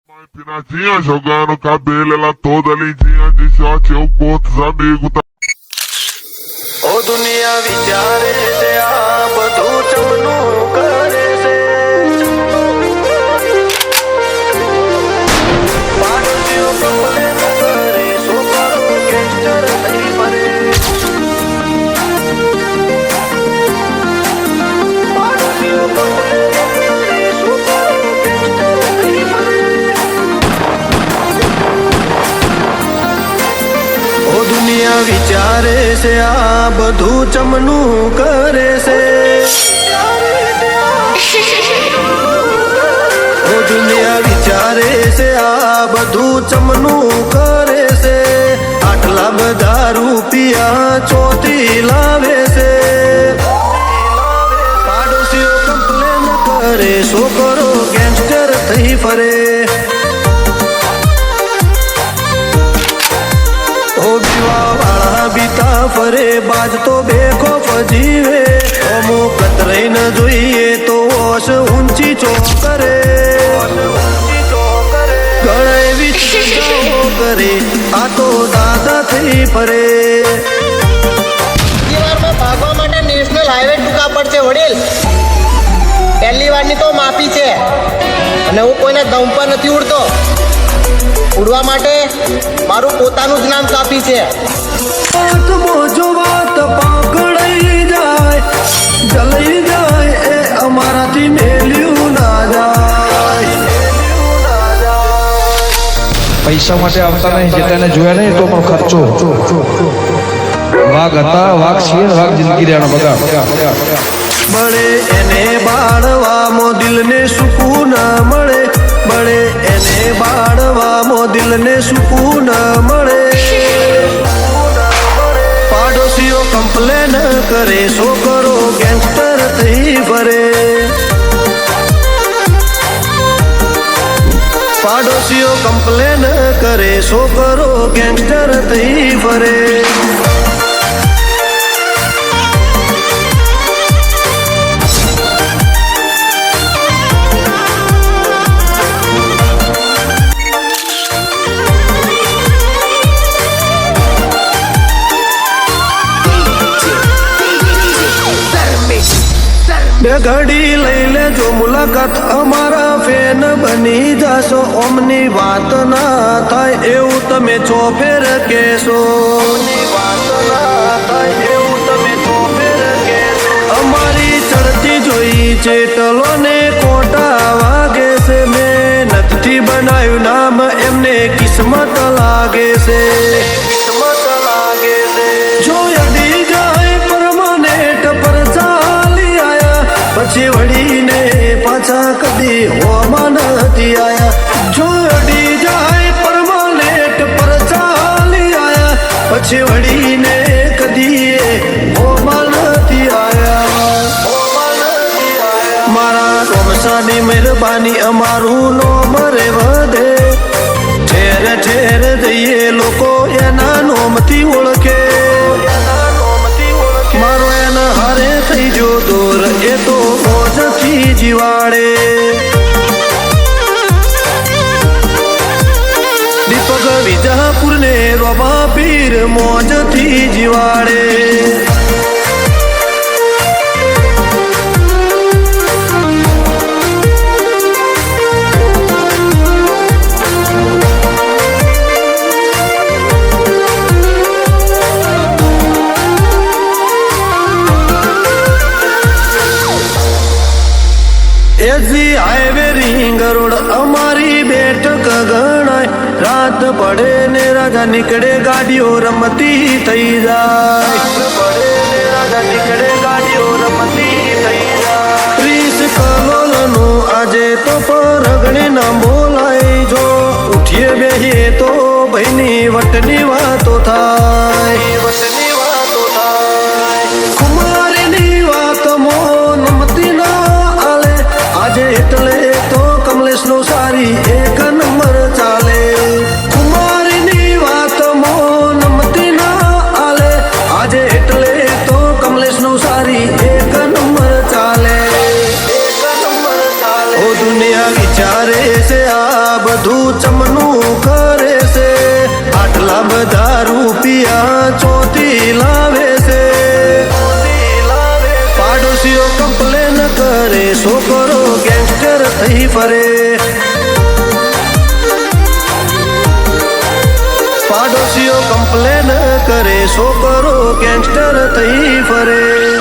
Tinha jogando cabelo, ela toda lindinha de short, eu curto os amigos, tá? ઓ દુનિયા વિચારે છે આ બધું ચમનું કરે છે પાડોશીઓ કમ્પ્લેન કરે છોકરો ગેંગસ્ટર થઈ ફરે પાડોશીઓ કમ્પ્લેન કરે છોકરો ગેંગસ્ટર થઈ ફરે ઓ દુનિયા વિચારે છે આ બધું ચમનું કરે છે ઓ દુનિયા વિચારે છે આ બધું ચમનું કરે છે આટલા બધા રૂપિયા ચોથી લાવે છે પાડોશીઓ કમ્પ્લેન કરે છોકરો ગેંગસ્ટર થઈ ફરે બીતા ફરે બાજ તો બેખોફ જીવે અમો કતરાઈ ન જોઈએ તો ઓશ ઊંચી ચો કરે ગળાએ વિચારો કરે આ તો દાદા થઈ ફરે વારમાં ભાગવા માટે નેશનલ હાઈવે ટૂંકા પડશે વડીલ પહેલી વારની તો માફી છે અને હું કોઈને દમ પર નથી ઉડતો ઉડવા માટે મારું પોતાનું જ નામ કાફી છે મોજો વાત પકડાઈ જાય જલાઈ જાય એ અમારાથી મેલ્યું ના જાય પૈસા માટે આવતા નહીં જે તેને જોયા નહીં તો પણ ખર્ચો વાઘ હતા વાઘ છીએ વાઘ જિંદગી રહેવાનો બગા બળે એને બાળવામાં દિલને સુકૂન મળે બળે એને બાળવામાં દિલને સુકૂન મળે પાડોશીઓ કમ્પ્લેન કરે છોકરો ગેંગસ્ટર થઈ ફરે પાડોશીઓ કમ્પ્લેન કરે છોકરો ગેંગસ્ટર થઈ ફરે બે ઘડી લઈ લેજો મુલાકાત અમારા ફેન બની જાશો ઓમની વાત ના થાય એવું તમે ચોફેર કહેશો વાત ના થાય એવું તમે ચોફેર કહેશો અમારી ચડતી જોઈ ચેટલો ને કોટા વાગે છે મહેનતથી બનાવ્યું નામ એમને કિસ્મત લાગે છે કિસ્મત લાગે છે જો અડી જાય પરમાનેન્ટ પર પછી વળીને પાછા કદી હોમાં નથી આયા જો અડી જાય પરમાનેન્ટ પર ચાલી આયા પછી વળીને કદી હોમાં નથી આયા મારા ચોમસાની મહેરબાની અમારું નોમ રે વધે ઠેર ઠેર જઈએ લોકો એના નોમથી ઓળખે મારો એના હારે થઈ જો દોર એ તો મોજથી જીવાડે દીપક વિજાપુર ને રોબા પીર મોજથી જીવાડે એસી હાઈવે રિંગ રોડ અમારી બેઠક ગણાય રાત પડે ને રાજા નીકળે ગાડીઓ રમતી થઈ જાય પડે ને રાજા નીકળે ગાડીઓ રમતી થઈ જાય 30 કલોલનું આજે તો પરગણે ના બોલાય જો ઉઠીએ બેહીએ તો ભાઈની વટની વાતો થાય વટની વાતો થાય કુમારીની વાત નમતી ના આજે એટલે તો કમલેશનો સારી એક નંબર ચાલે કુમારીની વાત નમતી ના આલે આજે એટલે તો કમલેશનો સારી એક નંબર ચાલે ઓ દુનિયા વિચારે છે આ બધું બધું ચમનું કરે છે આટલા બધા રૂપિયા ચોથી લાવે છે પાડોશીઓ કમ્પ્લેન કરે છોકરો ગેંગસ્ટર થઈ ફરે પાડોશીઓ કમ્પ્લેન કરે છોકરો ગેંગસ્ટર થઈ ફરે